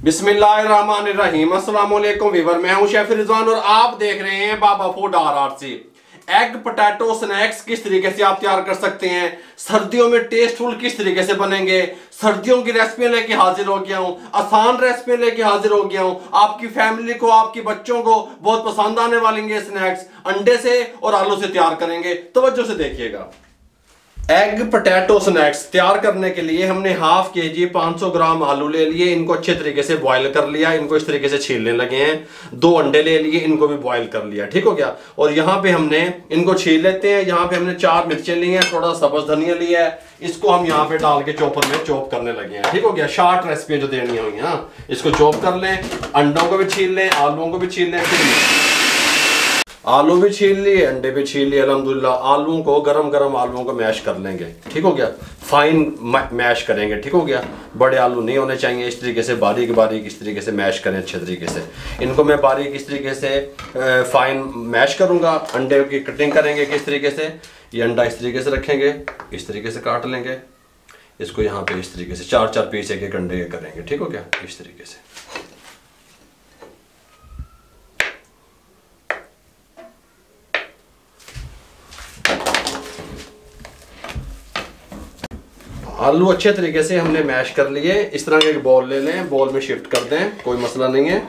बिस्मिल्लाहिर्रहमानिर्रहीम। अस्सलाम वालेकुम वीवर, मैं हूं शेफ रिजवान और आप देख रहे हैं Baba food RRC। Egg potato snacks किस तरीके से आप तैयार कर सकते हैं, सर्दियों में टेस्टफुल किस तरीके से बनेंगे, सर्दियों की रेसिपी लेके हाजिर हो गया हूं, आसान रेसिपी लेके हाजिर हो गया हूं। आपकी फैमिली को, आपके बच्चों को बहुत पसंद आने वाले स्नैक्स अंडे से और आलू से तैयार करेंगे। तवज्जो से देखिएगा। एग पोटैटो स्नैक्स तैयार करने के लिए हमने हाफ केजी 500 ग्राम आलू ले लिए, इनको अच्छे तरीके से बॉईल कर लिया, इनको इस तरीके से छीलने लगे हैं। 2 अंडे ले लिए, इनको भी बॉईल कर लिया, ठीक हो गया। और यहाँ पे हमने इनको छील लेते हैं। यहाँ पे हमने 4 मिर्चें ली हैं, थोड़ा सब्ज धनिया लिया है, इसको हम यहाँ पे डाल के चॉपर में चॉप करने लगे हैं, ठीक हो गया। शार्ट रेसिपी जो देनी हुई है, इसको चॉप कर लें, अंडों को भी छील लें, आलूओं को भी छील लें। आलू भी छील लिए, अंडे भी छील लिए अल्हम्दुलिल्लाह। आलूओं को गरम आलूओं को मैश कर लेंगे, ठीक हो गया। फाइन मैश करेंगे, ठीक हो गया। बड़े आलू नहीं होने चाहिए, इस तरीके से बारीक इस तरीके से मैश करें अच्छे तरीके से। इनको मैं बारीक इस तरीके से फाइन मैश करूंगा। अंडे की कटिंग करेंगे किस तरीके से, ये अंडा इस तरीके से रखेंगे, इस तरीके से काट लेंगे इसको। यहाँ पे इस तरीके से 4 पीस एक अंडे के करेंगे, ठीक हो गया, इस तरीके से। आलू अच्छे तरीके से हमने मैश कर लिए। इस तरह के एक बॉल ले लें, बॉल में शिफ्ट कर दें, कोई मसला नहीं है,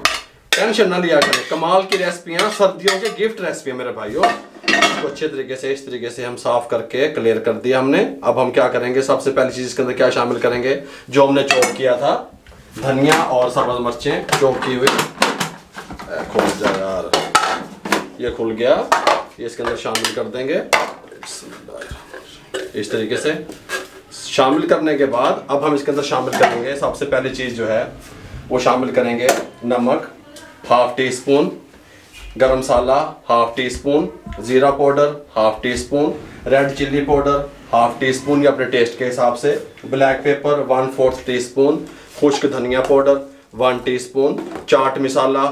टेंशन ना लिया करें। कमाल की रेसिपियां, सर्दियों के गिफ्ट रेसिपी है मेरे भाइयों। इसको अच्छे तरीके से इस तरीके से हम साफ करके क्लियर कर दिया हमने। अब हम क्या करेंगे, सबसे पहली चीज इसके अंदर क्या शामिल करेंगे, जो हमने चॉप किया था, धनिया और सब्ज मिर्चें चॉप की हुई। खुल जाए यार, ये खुल गया, ये इसके अंदर शामिल कर देंगे इस तरीके से। शामिल करने के बाद अब हम इसके अंदर शामिल करेंगे, सबसे पहली चीज़ जो है वो शामिल करेंगे नमक ½ टी स्पून, गरम मसाला ½ टी स्पून, ज़ीरा powder ½ tea spoon, red chilli powder ½ tea spoon या अपने टेस्ट के हिसाब से, ब्लैक पेपर 1/4 टी स्पून, खुश्क धनिया powder 1 tea spoon, chaat masala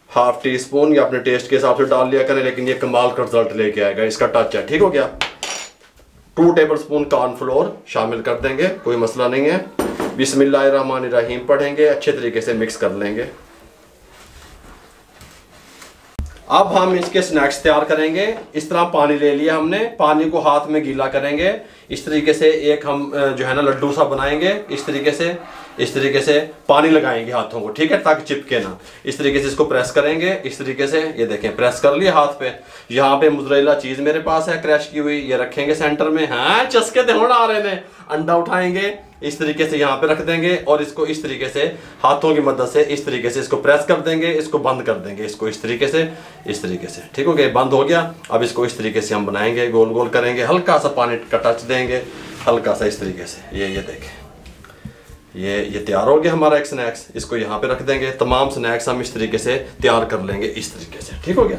½ tea spoon या अपने टेस्ट के हिसाब से डाल लिया करें, लेकिन ये कमाल का रिजल्ट लेके आएगा, इसका टच है, ठीक हो गया। 2 टेबलस्पून कॉर्नफ्लोर शामिल कर देंगे, कोई मसला नहीं है। बिस्मिल्लाहिर्रहमानिर्रहीम पढ़ेंगे, अच्छे तरीके से मिक्स कर लेंगे। अब हम इसके स्नैक्स तैयार करेंगे। इस तरह पानी ले लिया हमने, पानी को हाथ में गीला करेंगे इस तरीके से। एक हम जो है ना लड्डू सा बनाएंगे इस तरीके से पानी लगाएंगे हाथों को, ठीक है, ताकि चिपके ना। इस तरीके से इसको प्रेस करेंगे इस तरीके से, ये देखें प्रेस कर लिया हाथ पे। यहाँ पे मोज़रेला चीज मेरे पास है क्रैश की हुई, ये रखेंगे सेंटर में। हाँ चस्के थे होना आ रहे ने। अंडा उठाएंगे इस तरीके से यहाँ पे रख देंगे और इसको इस तरीके से हाथों की मदद से इस तरीके से इसको प्रेस कर देंगे, इसको बंद कर देंगे, इसको इस तरीके से, ठीक हो गया, बंद हो गया। अब इसको इस तरीके से हम बनाएंगे, गोल गोल करेंगे, हल्का सा पानी का टच देंगे, हल्का सा इस तरीके से। ये देखें, ये तैयार हो गया हमारा एक स्नैक्स। इसको यहाँ पे रख देंगे। तमाम स्नैक्स हम इस तरीके से तैयार कर लेंगे इस तरीके से, ठीक हो गया।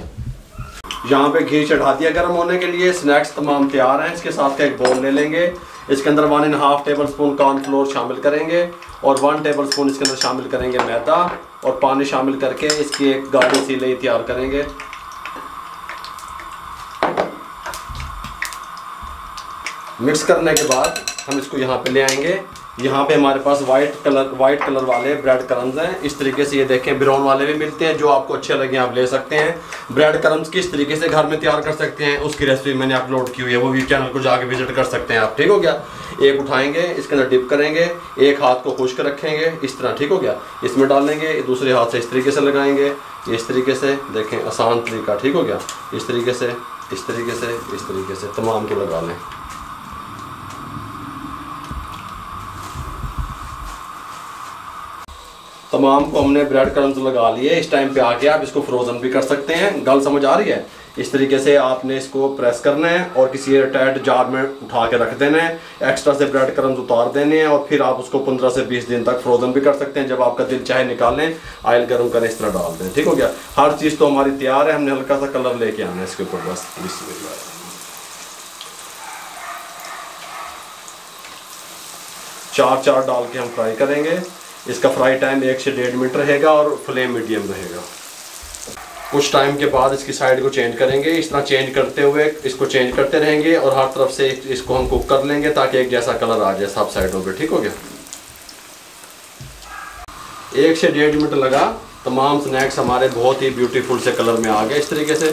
यहाँ पे घी चढ़ा दिया गर्म होने के लिए, स्नैक्स तमाम तैयार हैं। इसके साथ का एक बोल ले लेंगे, इसके अंदर 1.5 टेबलस्पून कॉर्नफ्लोर शामिल करेंगे और 1 टेबलस्पून इसके अंदर शामिल करेंगे मैदा और पानी शामिल करके इसकी एक गाढ़ी सी लेई तैयार करेंगे। मिक्स करने के बाद हम इसको यहाँ पे ले आएंगे। यहाँ पे हमारे पास वाइट कलर वाले ब्रेड क्रम्स हैं इस तरीके से, ये देखें ब्राउन वाले भी मिलते हैं, जो आपको अच्छे लगे आप ले सकते हैं। ब्रेड क्रम्स किस तरीके से घर में तैयार कर सकते हैं उसकी रेसिपी मैंने अपलोड की हुई है, वो भी चैनल को जाके विजिट कर सकते हैं आप, ठीक हो गया। एक उठाएंगे, इसके अंदर डिप करेंगे, एक हाथ को खुश्क रखेंगे इस तरह, ठीक हो गया, इसमें डालेंगे, दूसरे हाथ से इस तरीके से लगाएंगे, इस तरीके से, देखें आसान तरीका, ठीक हो गया। इस तरीके से तमाम को लगा लें। तमाम को हमने ब्रेड क्रम्स लगा लिए। इस टाइम पे आके आप इसको फ्रोजन भी कर सकते हैं। गल समझ आ रही है? इस तरीके से आपने इसको प्रेस करना है और किसी एयरटाइट जार में उठा के रख देना है। एक्स्ट्रा से ब्रेड क्रम्स उतार देने हैं और फिर आप उसको 15 से 20 दिन तक फ्रोजन भी कर सकते हैं। जब आपका दिल चाहे निकालें, ऑयल गर्म करें, इस तरह डाल दें, ठीक हो गया। हर चीज़ तो हमारी तैयार है, हमने हल्का सा कलर लेके आना है इसके ऊपर बस। चार डाल के हम फ्राई करेंगे। इसका फ्राई टाइम 1 से 1.5 मिनट रहेगा और फ्लेम मीडियम रहेगा। कुछ टाइम के बाद इसकी साइड को चेंज करेंगे। इस तरह चेंज करते हुए इसको चेंज करते रहेंगे और हर तरफ से इसको हम कुक कर लेंगे ताकि एक जैसा कलर आ जाए सब साइडों पे, ठीक हो गया। 1 से 1.5 मिनट लगा। तमाम स्नैक्स हमारे बहुत ही ब्यूटीफुल से कलर में आ गए। इस तरीके से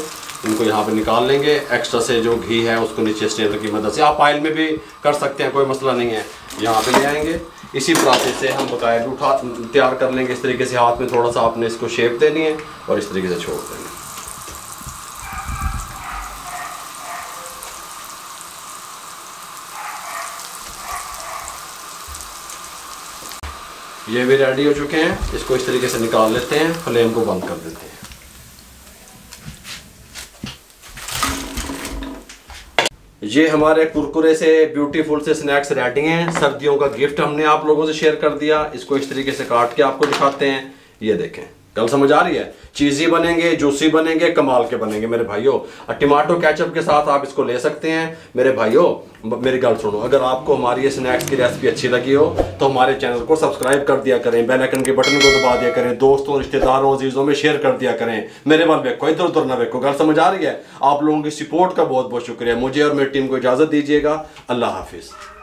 इनको यहाँ पे निकाल लेंगे। एक्स्ट्रा से जो घी है उसको नीचे स्ट्रेनर की मदद से, आप ऑयल में भी कर सकते हैं, कोई मसला नहीं है। यहाँ पे ले आएंगे। इसी प्रोसेस से हम बकायदा उठा तैयार कर लेंगे। इस तरीके से हाथ में थोड़ा सा आपने इसको शेप देनी है और इस तरीके से छोड़ देंगे। ये भी रेडी हो चुके हैं। इसको इस तरीके से निकाल लेते हैं, फ्लेम को बंद कर देते हैं। ये हमारे कुरकुरे से ब्यूटीफुल से स्नैक्स रेडी हैं। सर्दियों का गिफ्ट हमने आप लोगों से शेयर कर दिया। इसको इस तरीके से काट के आपको दिखाते हैं। ये देखें, गल समझ आ रही है? चीज़ी बनेंगे, जूसी बनेंगे, कमाल के बनेंगे मेरे भाइयों। टमाटो केचप के साथ आप इसको ले सकते हैं मेरे भाइयों। मेरी गल सुनो, अगर आपको हमारी ये स्नैक्स की रेसिपी अच्छी लगी हो तो हमारे चैनल को सब्सक्राइब कर दिया करें, बेल आइकन के बटन को दबा दिया करें, दोस्तों रिश्तेदारों अजीजों में शेयर कर दिया करें। मेरे बाल देखो, इधर उधर ना देखो। गल समझ आ रही है? आप लोगों की सपोर्ट का बहुत बहुत शुक्रिया। मुझे और मेरी टीम को इजाज़त दीजिएगा। अल्लाह हाफिज़।